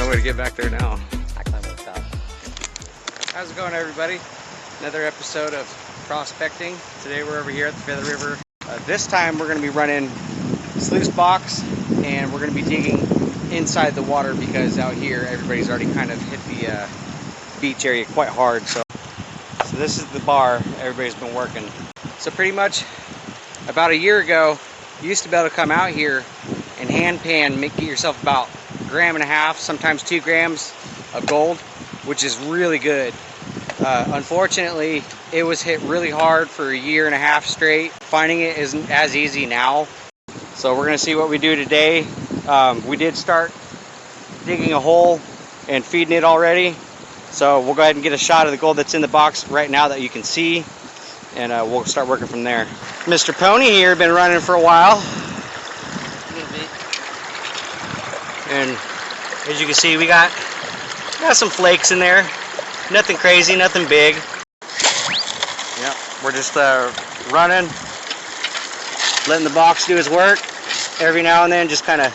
way to get back there now. I climb up top. How's it going, everybody? Another episode of prospecting. Today we're over here at the Feather River. This time we're going to be running sluice box, and we're going to be digging inside the water because out here everybody's already kind of hit the beach area quite hard. So this is the bar everybody's been working. So pretty much about a year ago, you used to be able to come out here and hand pan, get yourself about 1.5 grams, sometimes 2 grams of gold, which is really good. Unfortunately, it was hit really hard for 1.5 years straight. Finding it isn't as easy now. So we're gonna see what we do today. We did start digging a hole and feeding it already. So we'll go ahead and get a shot of the gold that's in the box right now that you can see, and we'll start working from there. Mr. Pony here, been running for a while. A little bit. And as you can see, we got some flakes in there. Nothing crazy, nothing big. Yep, we're just running, letting the box do its work. Every now and then, just kind of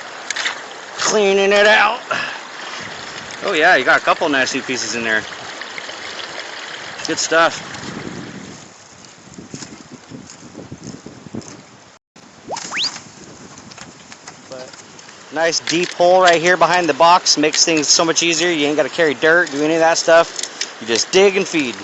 cleaning it out. Oh yeah, you got a couple nasty pieces in there. Good stuff. But nice deep hole right here behind the box makes things so much easier. You ain't got to carry dirt, do any of that stuff. You just dig and feed.